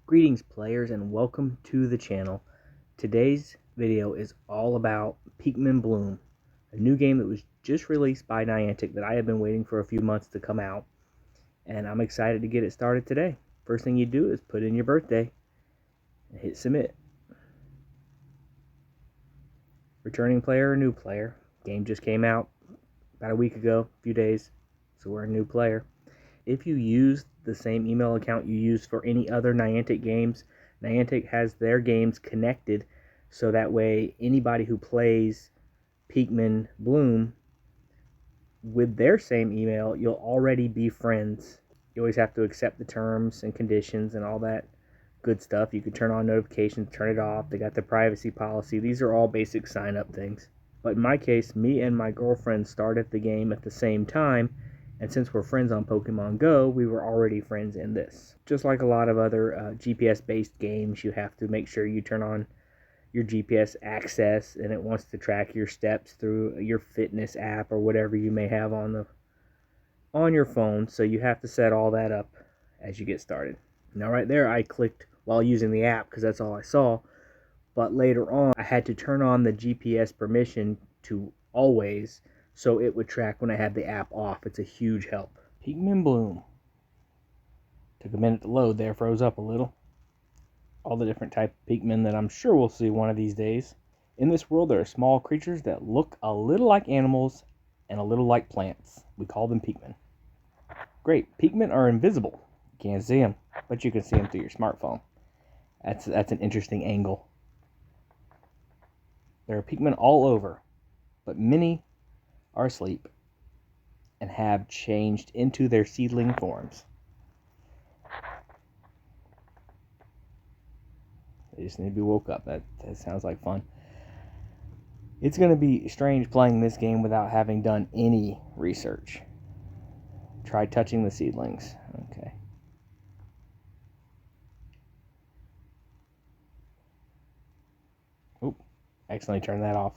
Greetings players and welcome to the channel. Today's video is all about Pikmin Bloom, a new game that was just released by Niantic that I have been waiting for a few months to come out, and I'm excited to get it started today. First thing you do is put in your birthday and hit submit. Returning player or new player. Game just came out about a week ago, a few days, so we're a new player. If you use the same email account you use for any other Niantic games, Niantic has their games connected so that way anybody who plays Pikmin Bloom with their same email, you'll already be friends. You always have to accept the terms and conditions and all that good stuff. You can turn on notifications, turn it off. They got the privacy policy. These are all basic sign-up things. But in my case, me and my girlfriend started the game at the same time, and since we're friends on Pokemon Go, we were already friends in this. Just like a lot of other GPS-based games, you have to make sure you turn on your GPS access, and it wants to track your steps through your fitness app or whatever you may have on your phone. So you have to set all that up as you get started. Now right there, I clicked while using the app because that's all I saw. But later on, I had to turn on the GPS permission to always, so it would track when I had the app off. It's a huge help. Pikmin Bloom. Took a minute to load there, froze up a little. All the different type of Pikmin that I'm sure we'll see one of these days. In this world, there are small creatures that look a little like animals and a little like plants. We call them Pikmin. Great, Pikmin are invisible. You can't see them, but you can see them through your smartphone. That's an interesting angle. There are Pikmin all over, but many are asleep and have changed into their seedling forms. They just need to be woke up. That sounds like fun. It's going to be strange playing this game without having done any research. Try touching the seedlings. Okay. Oop. Accidentally turned that off.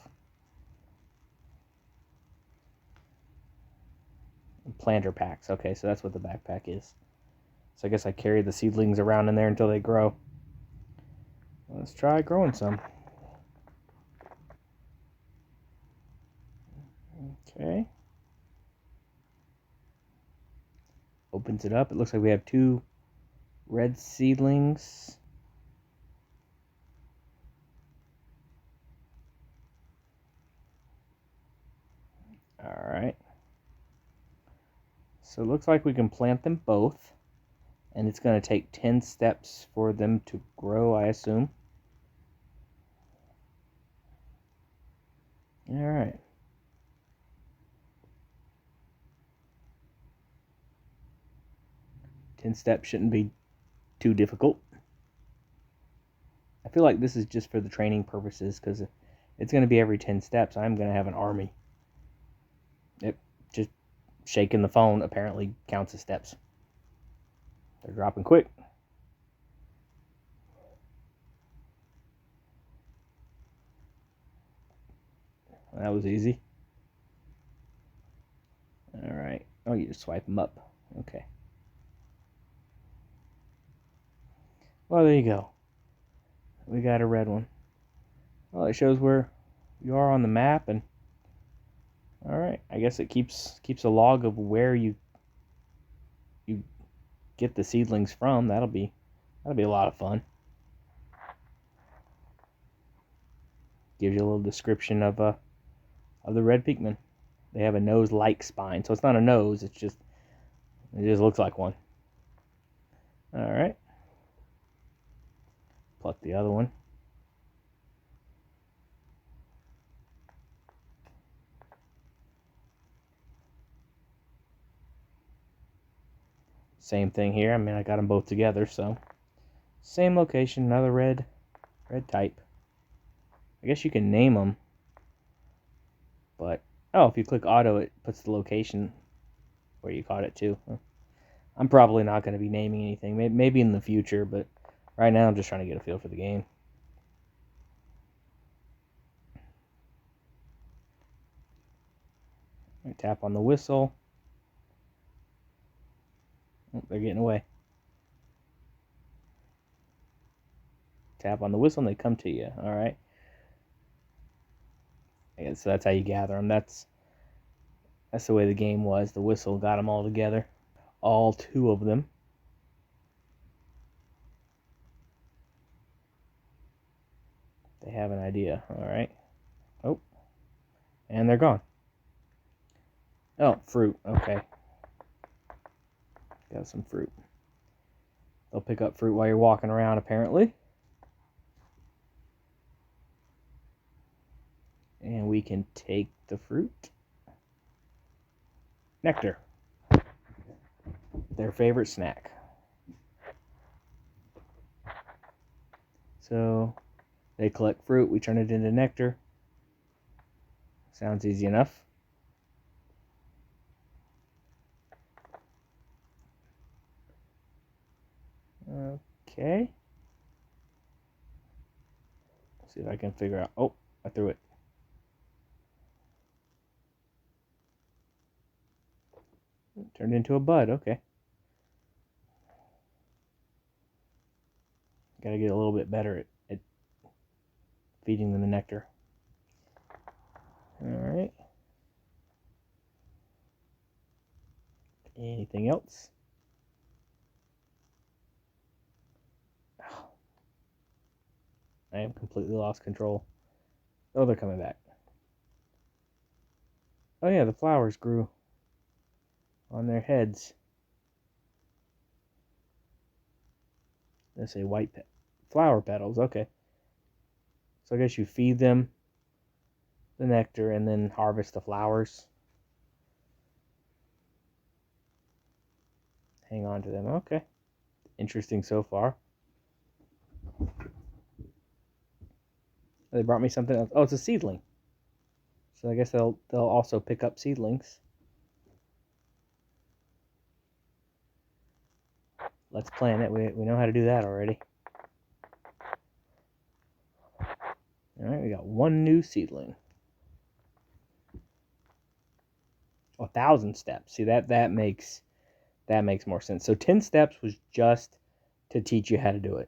Planter packs. Okay, so that's what the backpack is. So I guess I carry the seedlings around in there until they grow. Let's try growing some. Okay. Opens it up. It looks like we have 2 red seedlings. Alright. So it looks like we can plant them both. And it's going to take 10 steps for them to grow, I assume. Alright. Ten steps shouldn't be too difficult. I feel like this is just for the training purposes, because it's going to be every 10 steps. I'm going to have an army. Yep, just shaking the phone apparently counts as steps. They're dropping quick. That was easy. Alright. Oh, you just swipe them up. Okay. Well, there you go. We got a red one. Well, it shows where you are on the map, and alright, I guess it keeps a log of where you get the seedlings from. That'll be a lot of fun. Gives you a little description of the red Pikmin. They have a nose-like spine, so it's not a nose. It just looks like one. All right. Pluck the other one. Same thing here. I mean, I got them both together, so same location. Another red type. I guess you can name them, but oh, if you click auto, it puts the location where you caught it too. I'm probably not going to be naming anything. Maybe in the future, but right now I'm just trying to get a feel for the game. I tap on the whistle. Oh, they're getting away. Tap on the whistle and they come to you. All right. And so that's how you gather them. That's the way the game was. The whistle got them all together. All 2 of them. They have an idea. All right. Oh. And they're gone. Oh, fruit. Okay. Got some fruit. They'll pick up fruit while you're walking around, apparently. And we can take the fruit. Nectar. Their favorite snack. So they collect fruit. We turn it into nectar. Sounds easy enough. Okay. Let's see if I can figure out. Oh, I threw it. It turned into a bud. Okay. Got to get a little bit better at feeding them the nectar. All right. Anything else? Oh, I have completely lost control. Oh, they're coming back. Oh yeah, the flowers grew on their heads. They say flower petals. Okay. So I guess you feed them the nectar and then harvest the flowers. Hang on to them. Okay. Interesting so far. They brought me something else. Oh, it's a seedling. So I guess they'll also pick up seedlings. Let's plant it. We know how to do that already. All right, we got 1 new seedling. 1,000 steps. See, that makes more sense. So 10 steps was just to teach you how to do it.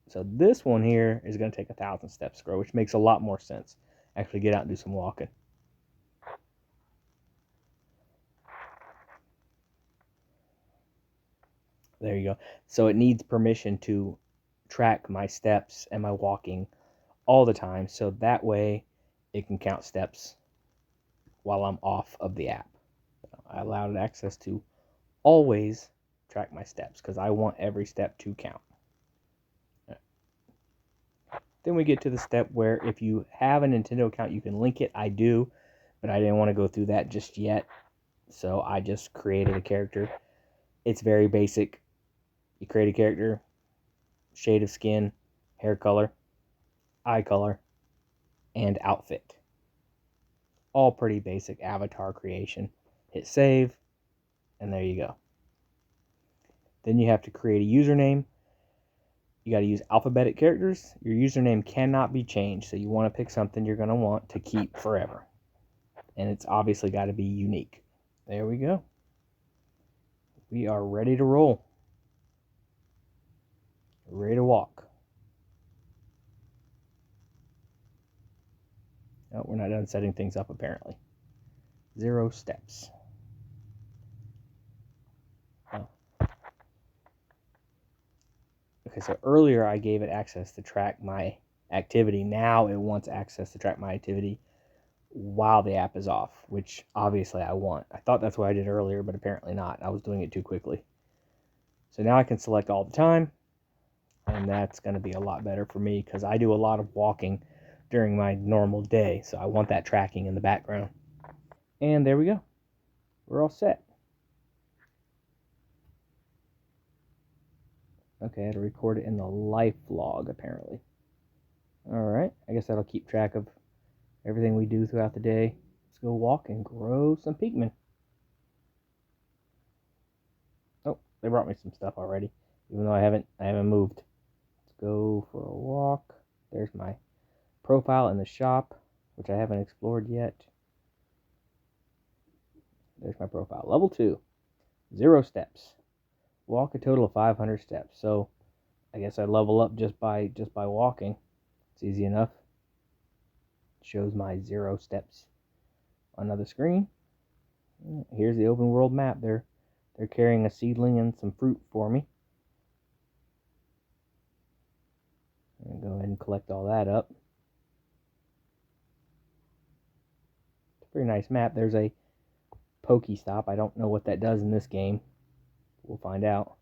So this one here is going to take 1,000 steps to grow, which makes a lot more sense. Actually, get out and do some walking. There you go. So it needs permission to track my steps and my walking all the time. So that way it can count steps while I'm off of the app. I allowed it access to always track my steps because I want every step to count. Then we get to the step where if you have a Nintendo account, you can link it. I do, but I didn't want to go through that just yet. So I just created a character. It's very basic. You create a character, shade of skin, hair color, eye color, and outfit. All pretty basic avatar creation. Hit save, and there you go. Then you have to create a username. You got to use alphabetic characters. Your username cannot be changed, so you want to pick something you're going to want to keep forever. And it's obviously got to be unique. There we go. We are ready to roll. Ready to walk. Oh, we're not done setting things up apparently. 0 steps. Oh. Okay, so earlier I gave it access to track my activity. Now it wants access to track my activity while the app is off, which obviously I want. I thought that's what I did earlier, but apparently not. I was doing it too quickly. So now I can select all the time, and that's going to be a lot better for me because I do a lot of walking during my normal day, so I want that tracking in the background. And there we go. We're all set. Okay, I had to record it in the life log, apparently. Alright, I guess that'll keep track of everything we do throughout the day. Let's go walk and grow some Pikmin. Oh, they brought me some stuff already, even though I haven't moved. Let's go for a walk. There's my profile in the shop, which I haven't explored yet. There's my profile. Level 2. 0 steps. Walk a total of 500 steps. So I guess I level up just by walking. It's easy enough. It shows my 0 steps on another screen. Here's the open world map. They're carrying a seedling and some fruit for me. I'm gonna go ahead and collect all that up. It's a pretty nice map. There's a Pokestop. I don't know what that does in this game. We'll find out.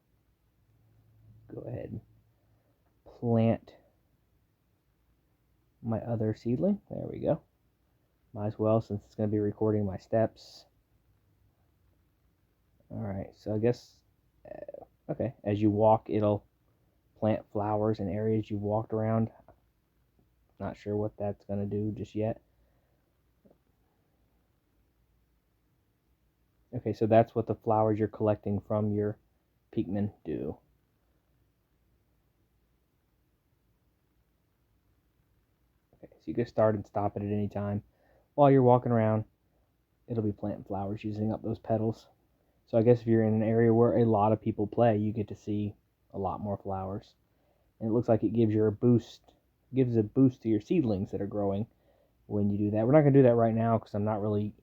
Go ahead and plant my other seedling. There we go. Might as well, since it's going to be recording my steps. Alright, so I guess, okay, as you walk, it'll plant flowers in areas you've walked around. Not sure what that's going to do just yet. Okay, so that's what the flowers you're collecting from your Pikmin do. Okay, so you can start and stop it at any time. While you're walking around, it'll be planting flowers using up those petals. So I guess if you're in an area where a lot of people play, you get to see a lot more flowers. And it looks like it gives you a boost to your seedlings that are growing when you do that. We're not going to do that right now because I'm not really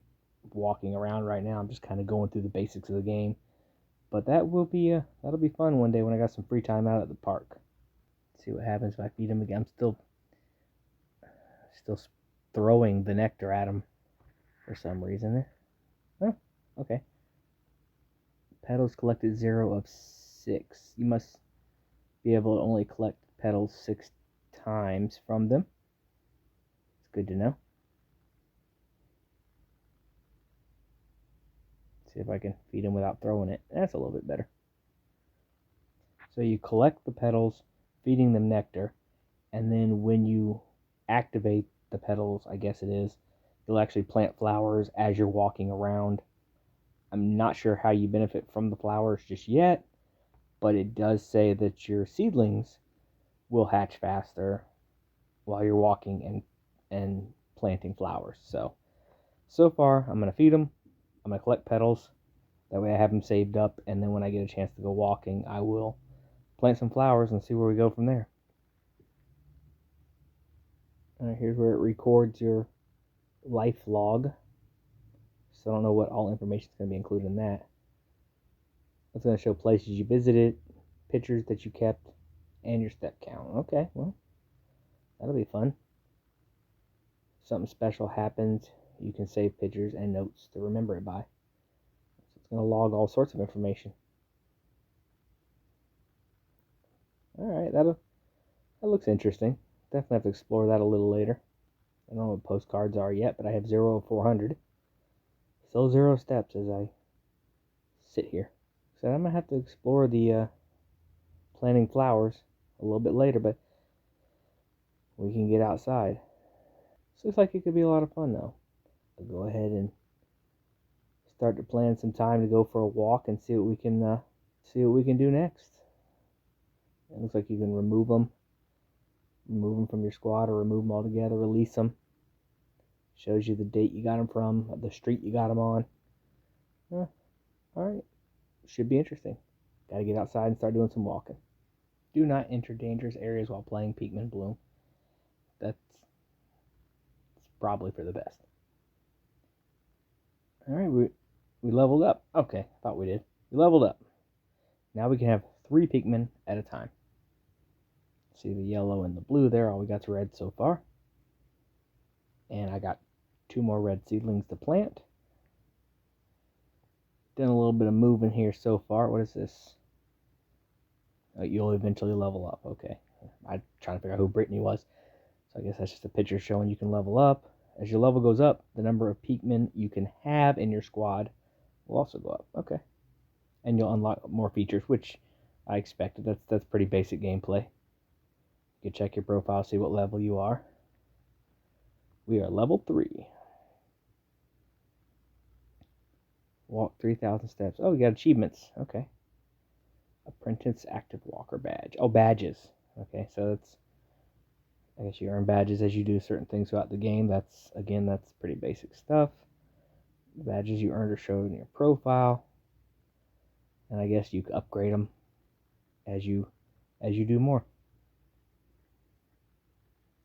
walking around right now. I'm just kind of going through the basics of the game. But that'll be fun one day when I got some free time out at the park. Let's see what happens if I feed him again. I'm still throwing the nectar at him for some reason. Oh, okay. Petals collected 0 of 6. You must be able to only collect petals 6 times from them. It's good to know. See if I can feed him without throwing it. That's a little bit better. So you collect the petals, feeding them nectar, and then when you activate the petals, I guess it is, you'll actually plant flowers as you're walking around. I'm not sure how you benefit from the flowers just yet, but it does say that your seedlings will hatch faster while you're walking and planting flowers. So far, I'm going to feed them. I'm going to collect petals. That way I have them saved up, and then when I get a chance to go walking, I will plant some flowers and see where we go from there. Alright, here's where it records your life log. So I don't know what all information is going to be included in that. It's going to show places you visited, pictures that you kept, and your step count. Okay, well, that'll be fun. If something special happens, you can save pictures and notes to remember it by. So it's going to log all sorts of information. Alright, that looks interesting. Definitely have to explore that a little later. I don't know what postcards are yet, but I have 0 of 400. Still 0 steps as I sit here. So I'm going to have to explore the planting flowers a little bit later, but we can get outside. This looks like it could be a lot of fun, though. I'll go ahead and start to plan some time to go for a walk and see what we can do next. It looks like you can remove them from your squad, or remove them altogether, release them. Shows you the date you got them from, the street you got them on. Alright, should be interesting. Gotta get outside and start doing some walking. Do not enter dangerous areas while playing Pikmin Bloom. It's probably for the best. Alright, we leveled up. Okay, I thought we did. We leveled up. Now we can have 3 Pikmin at a time. See the yellow and the blue there. All we got's red so far. And I got 2 more red seedlings to plant. Done a little bit of moving here so far. What is this? Oh, you'll eventually level up. Okay. I'm trying to figure out who Brittany was. So I guess that's just a picture showing you can level up. As your level goes up, the number of Pikmin you can have in your squad will also go up. Okay. And you'll unlock more features, which I expected. That's pretty basic gameplay. You can check your profile, see what level you are. We are level 3. Walk 3,000 steps. Oh, we got achievements. Okay. Apprentice Active Walker badge. Oh, badges. Okay, so I guess you earn badges as you do certain things throughout the game. That's pretty basic stuff. The badges you earned are shown in your profile. And I guess you can upgrade them as you as you do more.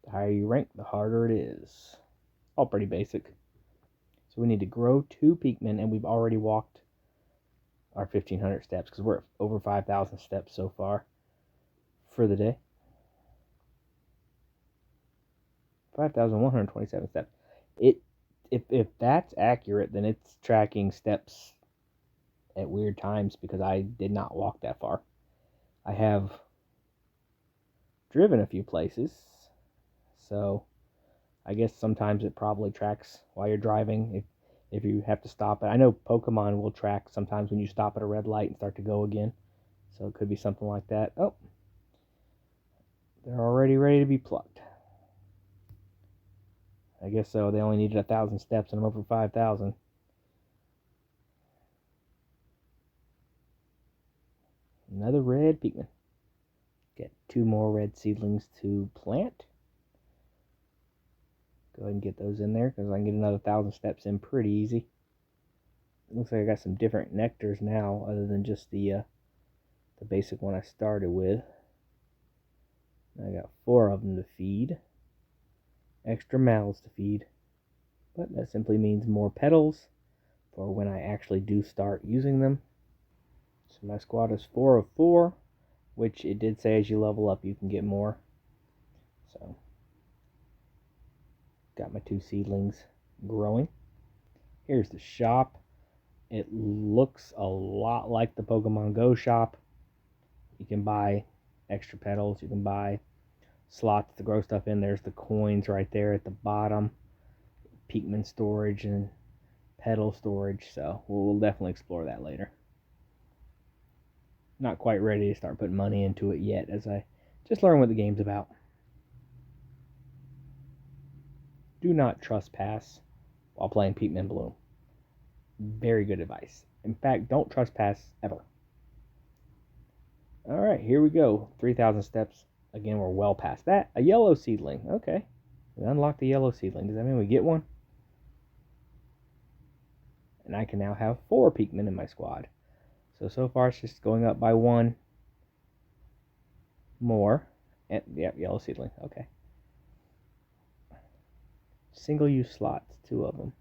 The higher you rank, the harder it is. All pretty basic. So we need to grow 2 Pikmin, and we've already walked our 1,500 steps because we're at over 5,000 steps so far for the day. 5,127 steps. If that's accurate, then it's tracking steps at weird times because I did not walk that far. I have driven a few places, so I guess sometimes it probably tracks while you're driving if you have to stop. I know Pokemon will track sometimes when you stop at a red light and start to go again, so it could be something like that. Oh, they're already ready to be plucked. I guess so. They only needed 1,000 steps, and I'm over 5,000. Another red Pikmin. Get 2 more red seedlings to plant. Go ahead and get those in there because I can get another 1,000 steps in pretty easy. It looks like I got some different nectars now, other than just the basic one I started with. I got 4 of them to feed. Extra mouths to feed. But that simply means more petals for when I actually do start using them. So my squad is 4 of 4, which it did say as you level up you can get more. So got my 2 seedlings growing. Here's the shop. It looks a lot like the Pokemon Go shop. You can buy extra petals. You can buy slots to grow stuff in. There's the coins right there at the bottom. Pikmin storage and petal storage. So we'll definitely explore that later. Not quite ready to start putting money into it yet, as I just learn what the game's about. Do not trespass while playing Pikmin Bloom. Very good advice. In fact, don't trespass ever. Alright, here we go. 3,000 steps. Again, we're well past that. A yellow seedling. Okay. We unlocked the yellow seedling. Does that mean we get one? And I can now have 4 Pikmin in my squad. So far it's just going up by 1 more. And, yep, yellow seedling. Okay. Single-use slots. 2 of them.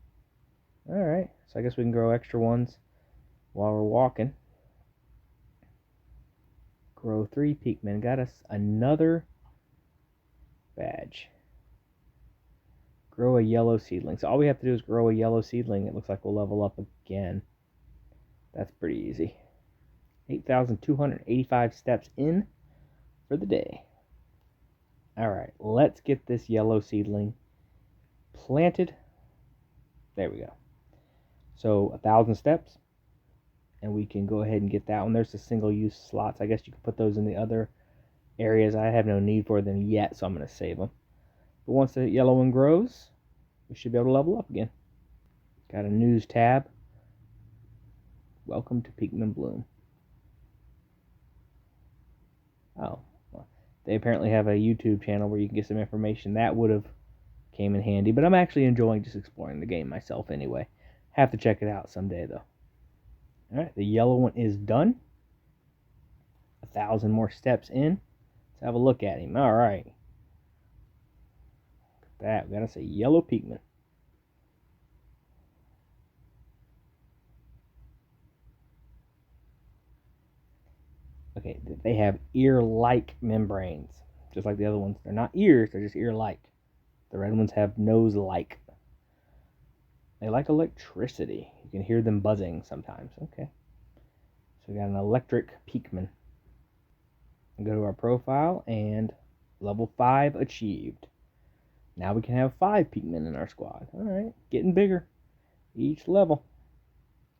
Alright. So I guess we can grow extra ones while we're walking. Grow 3 Pikmin. Got us another badge. Grow a yellow seedling. So all we have to do is grow a yellow seedling. It looks like we'll level up again. That's pretty easy. 8,285 steps in for the day. Alright, let's get this yellow seedling planted. There we go. So 1,000 steps. And we can go ahead and get that one. There's the single-use slots. I guess you can put those in the other areas. I have no need for them yet, so I'm going to save them. But once the yellow one grows, we should be able to level up again. Got a news tab. Welcome to Pikmin Bloom. Oh, well, they apparently have a YouTube channel where you can get some information. That would have came in handy, but I'm actually enjoying just exploring the game myself anyway. Have to check it out someday, though. Alright, the yellow one is done. 1,000 more steps in. Let's have a look at him. Alright. Look at that. We got us a yellow Pikmin. Okay, they have ear-like membranes. Just like the other ones. They're not ears, they're just ear-like. The red ones have nose-like. They like electricity. You can hear them buzzing sometimes. Okay. So we got an electric Pikmin. Go to our profile and level 5 achieved. Now we can have 5 Pikmin in our squad. Alright, getting bigger each level.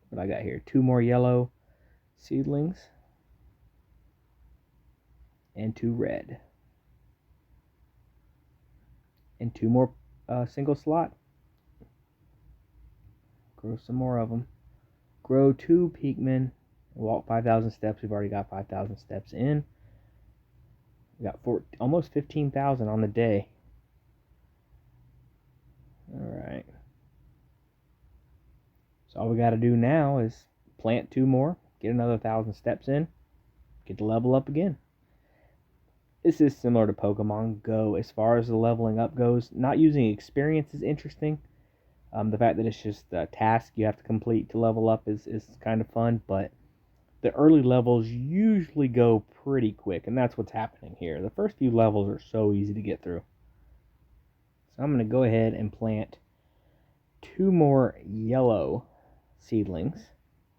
What I got here? 2 more yellow seedlings. And 2 red. And 2 more single slot. Grow some more of them. Grow 2 Pikmin. Walk 5,000 steps. We've already got 5,000 steps in. We got almost 15,000 on the day. Alright. So all we got to do now is plant 2 more. Get another 1,000 steps in. Get the level up again. This is similar to Pokemon Go as far as the leveling up goes. Not using experience is interesting. The fact that it's just a task you have to complete to level up is kind of fun, but the early levels usually go pretty quick, and that's what's happening here. The first few levels are so easy to get through. So I'm going to go ahead and plant 2 more yellow seedlings,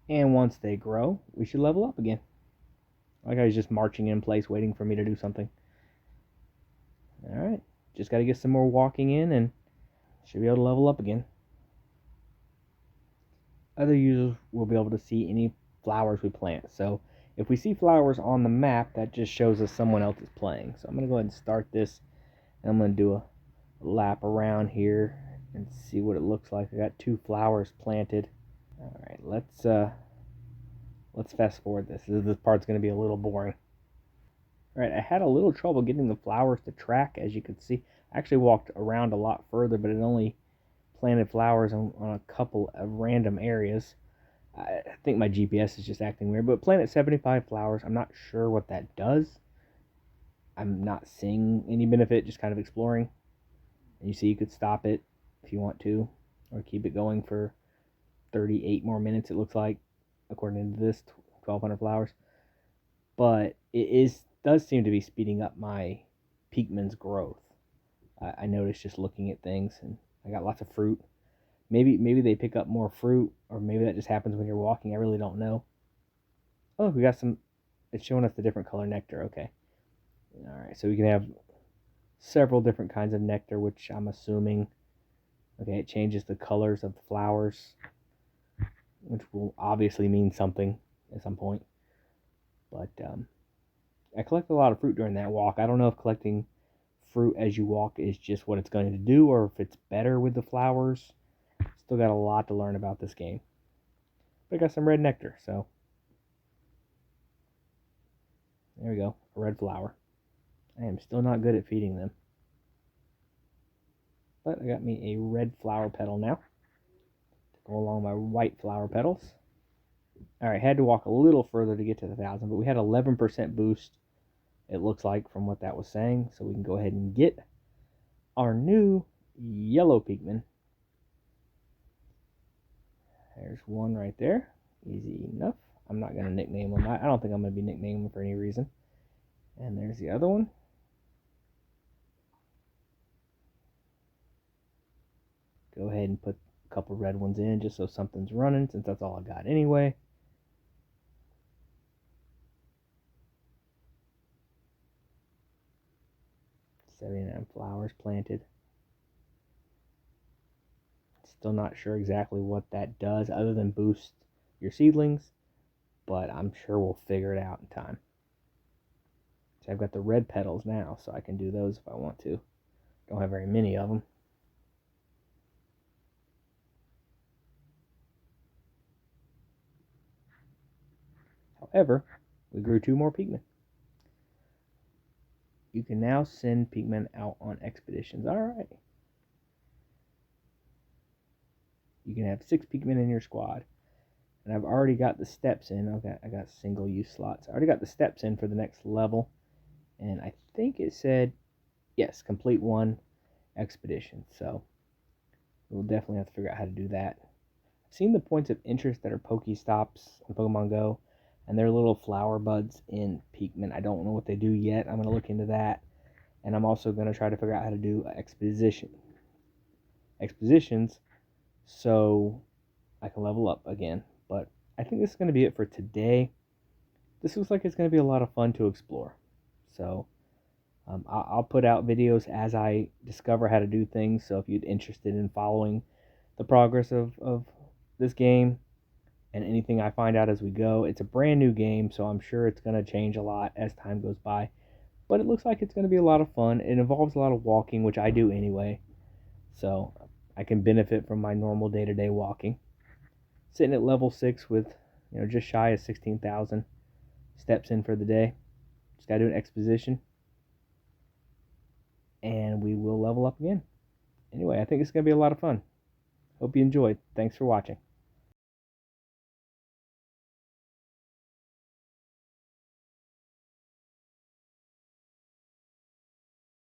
and once they grow, we should level up again. Like I was just marching in place waiting for me to do something. Alright, just got to get some more walking in and should be able to level up again. Other users will be able to see any flowers we plant. So if we see flowers on the map, that just shows us someone else is playing. So I'm going to go ahead and start this, and I'm going to do a lap around here and see what it looks like. I got 2 flowers planted. Alright, let's fast forward this. This part's going to be a little boring. Alright, I had a little trouble getting the flowers to track, as you could see. I actually walked around a lot further, but it only planted flowers on a couple of random areas. I think my GPS is just acting weird, but planted 75 flowers. I'm not sure what that does. I'm not seeing any benefit, just kind of exploring. And you see you could stop it if you want to, or keep it going for 38 more minutes, it looks like, according to this, 1,200 flowers. But it does seem to be speeding up my Pikmin's growth. I noticed just looking at things, and I got lots of fruit. Maybe they pick up more fruit, or maybe that just happens when you're walking. I really don't know. Oh, we got some. It's showing us the different color nectar. Okay. All right, so we can have several different kinds of nectar, which I'm assuming. Okay, it changes the colors of the flowers, which will obviously mean something at some point. But I collected a lot of fruit during that walk. I don't know if collecting fruit as you walk is just what it's going to do, or if it's better with the flowers. Still got a lot to learn about this game. But I got some red nectar, so there we go, a red flower. I am still not good at feeding them. But I got me a red flower petal now to go along my white flower petals. Alright, had to walk a little further to get to the 1,000, but we had 11% boost, it looks like, from what that was saying. So we can go ahead and get our new yellow Pikmin. There's one right there. Easy enough. I'm not going to nickname them. I don't think I'm going to be nicknaming them for any reason. And there's the other one. Go ahead and put a couple red ones in just so something's running, since that's all I got anyway. $79 flowers planted. Still not sure exactly what that does other than boost your seedlings, but I'm sure we'll figure it out in time. So I've got the red petals now, so I can do those if I want to. Don't have very many of them. However, we grew 2 more Pikmin. You can now send Pikmin out on expeditions. Alright. You can have 6 Pikmin in your squad. And I've already got the steps in. Okay, I got single-use slots. I already got the steps in for the next level. And I think it said, yes, complete 1 expedition. So we'll definitely have to figure out how to do that. I've seen the points of interest that are Pokestops in Pokemon Go, and they're little flower buds in Pikmin. I don't know what they do yet. I'm going to look into that. And I'm also going to try to figure out how to do expositions so I can level up again. But I think this is going to be it for today. This looks like it's going to be a lot of fun to explore. So I'll put out videos as I discover how to do things. So if you're interested in following the progress of this game and anything I find out as we go, it's a brand new game, so I'm sure it's going to change a lot as time goes by. But it looks like it's going to be a lot of fun. It involves a lot of walking, which I do anyway. So I can benefit from my normal day-to-day walking. Sitting at level 6 with, just shy of 16,000 steps in for the day. Just got to do an exposition. And we will level up again. Anyway, I think it's going to be a lot of fun. Hope you enjoyed. Thanks for watching.